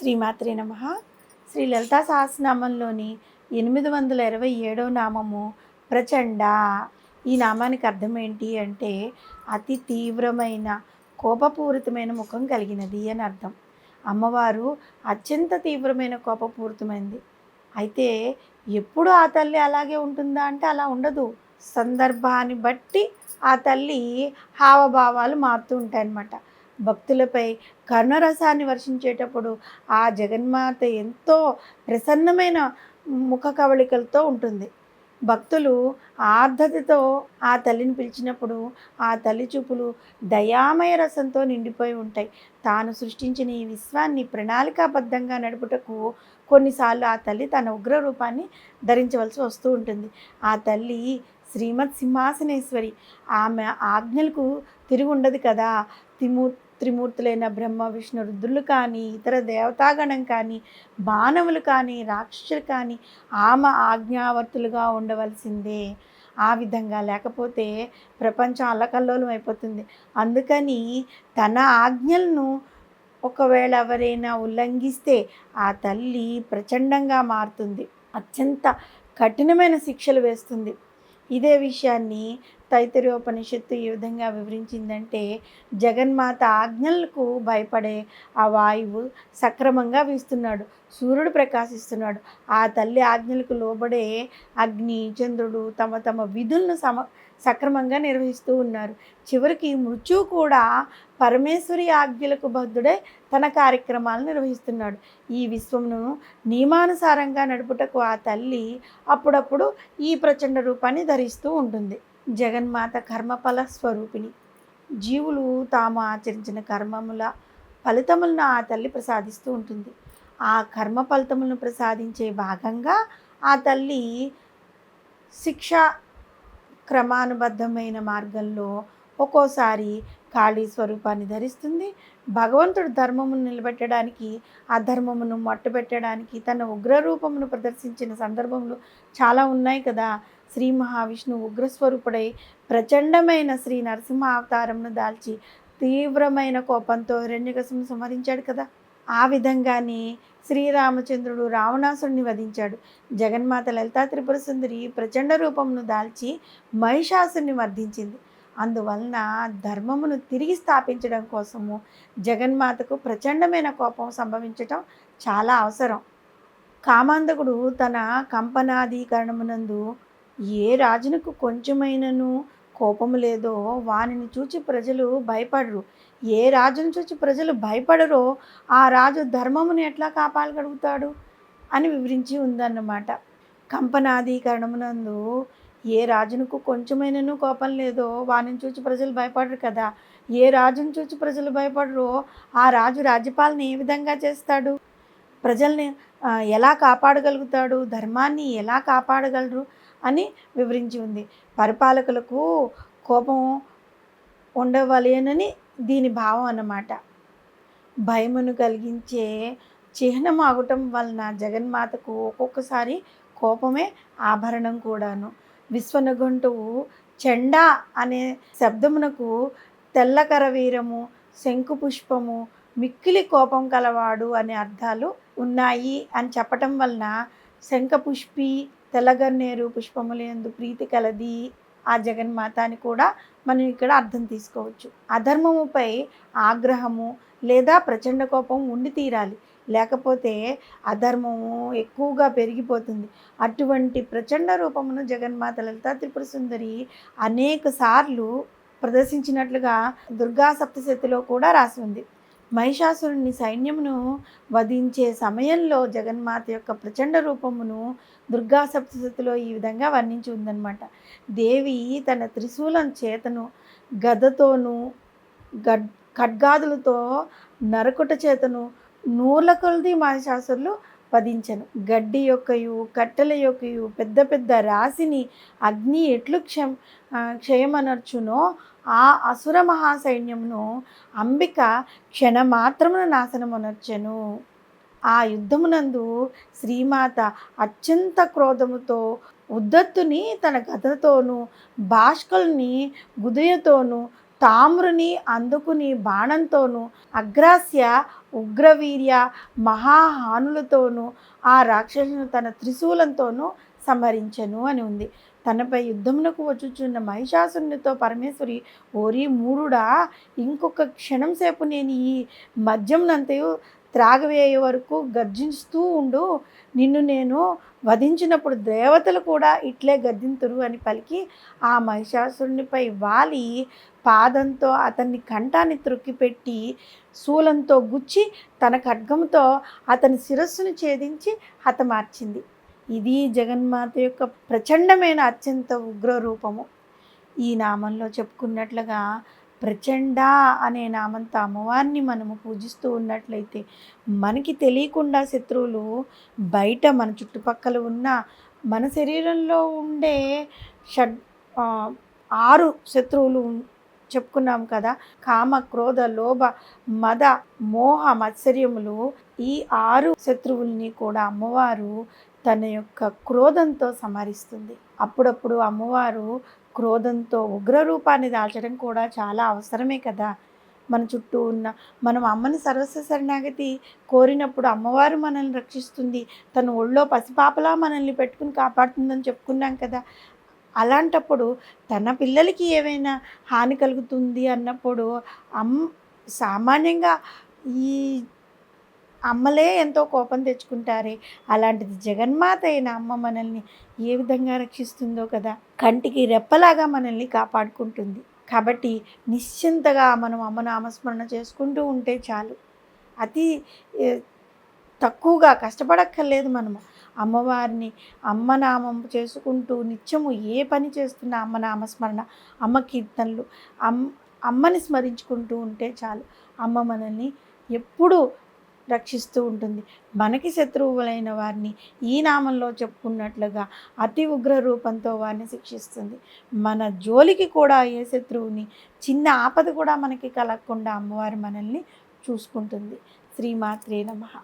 శ్రీమాత్రే నమః. శ్రీ లలితా సహస్రనామంలోని 827వ నామము ప్రచండ. ఈ నామానికి అర్థం ఏంటి అంటే అతి తీవ్రమైన కోపపూరితమైన ముఖం కలిగినది అని అర్థం. అమ్మవారు అత్యంత తీవ్రమైన కోపపూరితమైనది. అయితే ఎప్పుడు ఆ తల్లి అలాగే ఉంటుందా అంటే అలా ఉండదు. సందర్భాన్ని బట్టి ఆ తల్లి హావభావాలు మారుతూ ఉంటాయన్నమాట. భక్తులపై కరుణరసాన్ని వర్షించేటప్పుడు ఆ జగన్మాత ఎంతో ప్రసన్నమైన ముఖ కవళికలతో ఉంటుంది. భక్తులు ఆర్ద్రతతో ఆ తల్లిని పిలిచినప్పుడు ఆ తల్లి చూపులు దయామయ రసంతో నిండిపోయి ఉంటాయి. తాను సృష్టించిన ఈ విశ్వాన్ని ప్రణాళికాబద్ధంగా నడుపుటకు కొన్నిసార్లు ఆ తల్లి తన ఉగ్ర రూపాన్ని ధరించవలసి వస్తూ ఉంటుంది. ఆ తల్లి శ్రీమత్ సింహాసనేశ్వరి. ఆమె ఆజ్ఞలకు తిరిగి ఉండదు కదా. త్రిమూర్తులైన బ్రహ్మ విష్ణు రుద్రులు కానీ, ఇతర దేవతాగణం కానీ, మానవులు కానీ, రాక్షసులు కానీ ఆమె ఆజ్ఞావర్తులుగా ఉండవలసిందే. ఆ విధంగా లేకపోతే ప్రపంచం అల్లకల్లోలం అయిపోతుంది. అందుకని తన ఆజ్ఞలను ఒకవేళ ఎవరైనా ఉల్లంఘిస్తే ఆ తల్లి ప్రచండంగా మారుతుంది. అత్యంత కఠినమైన శిక్షలు వేస్తుంది. ఇదే విషయాన్ని తైత్తరీయోపనిషత్తు ఈ విధంగా వివరించిందంటే, జగన్మాత ఆజ్ఞలకు భయపడే ఆ వాయువు సక్రమంగా వీస్తున్నాడు, సూర్యుడు ప్రకాశిస్తున్నాడు. ఆ తల్లి ఆజ్ఞలకు లోబడే అగ్ని చంద్రుడు తమ తమ విధులను సక్రమంగా నిర్వహిస్తూ ఉన్నారు. చివరికి మృత్యువు కూడా పరమేశ్వరి ఆజ్ఞలకు బద్ధుడై తన కార్యక్రమాలను నిర్వహిస్తున్నాడు. ఈ విశ్వమును నియమానుసారంగా నడుపుటకు ఆ తల్లి అప్పుడప్పుడు ఈ ప్రచండ రూపాన్ని ధరిస్తూ ఉంటుంది. జగన్మాత కర్మఫల స్వరూపిణి. జీవులు తాము ఆచరించిన కర్మముల ఫలితములను ఆ తల్లి ప్రసాదిస్తూ ఉంటుంది. ఆ కర్మ ఫలితములను ప్రసాదించే భాగంగా ఆ తల్లి శిక్ష క్రమానుబద్ధమైన మార్గంలో ఒక్కోసారి కాళీ స్వరూపాన్ని ధరిస్తుంది. భగవంతుడు ధర్మమును నిలబెట్టడానికి, అధర్మమును మట్టుబెట్టడానికి తన ఉగ్రరూపమును ప్రదర్శించిన సందర్భములు చాలా ఉన్నాయి కదా. శ్రీ మహావిష్ణువు ఉగ్రస్వరూపుడై ప్రచండమైన శ్రీ నరసింహ అవతారమును దాల్చి తీవ్రమైన కోపంతో హిరణ్యకశిపుని సంహరించాడు కదా. ఆ విధంగానే శ్రీరామచంద్రుడు రావణాసురుని వధించాడు. జగన్మాత లలితా త్రిపుర సుందరి ప్రచండ రూపమును దాల్చి మహిషాసుని వధించింది. అందువలన ధర్మమును తిరిగి స్థాపించడం కోసము జగన్మాతకు ప్రచండమైన కోపం సంభవించటం చాలా అవసరం. కామాంధకుడు తన కంపనాధీకరణమునందు ఏ రాజునకు కొంచెమైనను కోపము లేదో వానిని చూచి ప్రజలు భయపడరు. ఏ రాజును చూచి ప్రజలు భయపడరో ఆ రాజు ధర్మమును ఎట్లా కాపాడగలుగుతాడు అని వివరించి ఉందన్నమాట. కంపనాధీకరణమునందు ఏ రాజునకు కొంచెమైనను కోపం లేదో వానిని చూచి ప్రజలు భయపడరు కదా. ఏ రాజును చూచి ప్రజలు భయపడరో ఆ రాజు రాజ్యపాలన ఏ విధంగా చేస్తాడు? ప్రజల్ని ఎలా కాపాడగలుగుతాడు? ధర్మాన్ని ఎలా కాపాడగలరు అని వివరించి ఉంది. పరిపాలకులకు కోపం ఉండవలేనని దీని భావం అన్నమాట. భయమును కలిగించే చిహ్నం ఆగటం వలన జగన్మాతకు ఒక్కొక్కసారి కోపమే ఆభరణం కూడాను. విశ్వనగంటువు చెండా అనే శబ్దమునకు తెల్లకర వీరము, శంకు పుష్పము, మిక్కిలి కోపం కలవాడు అనే అర్థాలు ఉన్నాయి అని చెప్పటం వలన శంఖపుష్పి తెల్లగన్నేరు పుష్పములందు ప్రీతి కలది ఆ జగన్మాత అని కూడా మనం ఇక్కడ అర్థం తీసుకోవచ్చు. అధర్మముపై ఆగ్రహము లేదా ప్రచండ కోపం ఉండి తీరాలి, లేకపోతే అధర్మము ఎక్కువగా పెరిగిపోతుంది. అటువంటి ప్రచండ రూపమును జగన్మాత లలితా త్రిపుర సుందరి అనేక సార్లు ప్రదర్శించినట్లుగా దుర్గా సప్తశతిలో కూడా రాసి ఉంది. మహిషాసురుని సైన్యమును వధించే సమయంలో జగన్మాత యొక్క ప్రచండ రూపమును దుర్గా సప్తశతిలో ఈ విధంగా వర్ణించి ఉందన్నమాట. దేవి తన త్రిశూలం చేతను గదతోనూ ఖడ్గాదులతో నరకుట చేతను నూర్ల కొలది మహిషాసురులు వధించను. గడ్డి యొక్కయు కట్టెల యొక్కయు పెద్ద పెద్ద రాశిని అగ్ని ఎట్లు క్షయమనర్చునో ఆ అసుర మహాసైన్యమును అంబిక క్షణమాత్రమున నాశనమనర్చెను. ఆ యుద్ధమునందు శ్రీమాత అత్యంత క్రోధముతో ఉద్ధత్తుని తన గదతోనూ, భాష్కల్ని గుదయతోనూ, తామ్రుని అందుకుని బాణంతోనూ అగ్రాస్య ఉగ్రవీర్య మహాహానులతోనూ ఆ రాక్షసును తన త్రిశూలంతోనూ సంహరించెను అని ఉంది. తనపై యుద్ధమునకు వచ్చుచున్న మహిషాసురునితో పరమేశ్వరి, ఓరి మూఢుడా, ఇంకొక క్షణం సేపు నేను ఈ మద్యమునంతయు త్రాగవేయ వరకు గర్జిస్తూ ఉండు, నిన్ను నేను వధించినప్పుడు దేవతలు కూడా ఇట్లే గర్జింతురు అని పలికి ఆ మహిషాసురునిపై వాలి పాదంతో అతన్ని కంఠాన్ని త్రొక్కిపెట్టి శూలంతో గుచ్చి తన ఖడ్గంతో అతని శిరస్సును ఛేదించి హతమార్చింది. ఇది జగన్మాత యొక్క ప్రచండమైన అత్యంత ఉగ్ర రూపము. ఈ నామంలో చెప్పుకున్నట్లుగా ప్రచండ అనే నామంతో అమ్మవారిని మనము పూజిస్తూ ఉన్నట్లయితే మనకి తెలియకుండా శత్రువులు బయట మన చుట్టుపక్కల ఉన్న మన శరీరంలో ఉండే షడ్ 6 శత్రువులు చెప్పుకున్నాం కదా. కామ, క్రోధ, లోభ, మద, మోహ, మత్సర్యములు, ఈ 6 శత్రువుల్ని కూడా అమ్మవారు తన యొక్క క్రోధంతో సంహరిస్తుంది. అప్పుడప్పుడు అమ్మవారు క్రోధంతో ఉగ్ర రూపాన్ని దాల్చడం కూడా చాలా అవసరమే కదా. మన చుట్టూ ఉన్న మనం అమ్మని సర్వస్వ శరణాగతి కోరినప్పుడు అమ్మవారు మనల్ని రక్షిస్తుంది. తను ఒళ్ళో పసిపాపలా మనల్ని పెట్టుకుని కాపాడుతుందని చెప్పుకున్నాం కదా. అలాంటప్పుడు తన పిల్లలకి ఏమైనా హాని కలుగుతుంది అన్నప్పుడు సామాన్యంగా ఈ అమ్మలే ఎంతో కోపం తెచ్చుకుంటారే, అలాంటిది జగన్మాత అయిన అమ్మ మనల్ని ఏ విధంగా రక్షిస్తుందో కదా. కంటికి రెప్పలాగా మనల్ని కాపాడుకుంటుంది. కాబట్టి నిశ్చింతగా మనం అమ్మ నామస్మరణ చేసుకుంటూ ఉంటే చాలు. అతి తక్కువగా కష్టపడక్కర్లేదు. మనము అమ్మవారిని అమ్మనామం చేసుకుంటూ నిత్యము ఏ పని చేస్తున్నా అమ్మ నామస్మరణ, అమ్మ కీర్తనలు, అమ్మని స్మరించుకుంటూ ఉంటే చాలు. అమ్మ మనల్ని ఎప్పుడూ రక్షిస్తూ ఉంటుంది. మనకి శత్రువులైన వారిని ఈ నామంలో చెప్పుకున్నట్లుగా అతి ఉగ్ర రూపంతో వారిని శిక్షిస్తుంది. మన జోలికి కూడా ఏ శత్రువుని చిన్న ఆపద కూడా మనకి కలగకుండా అమ్మవారు మనల్ని చూసుకుంటుంది. శ్రీమాత్రే నమః.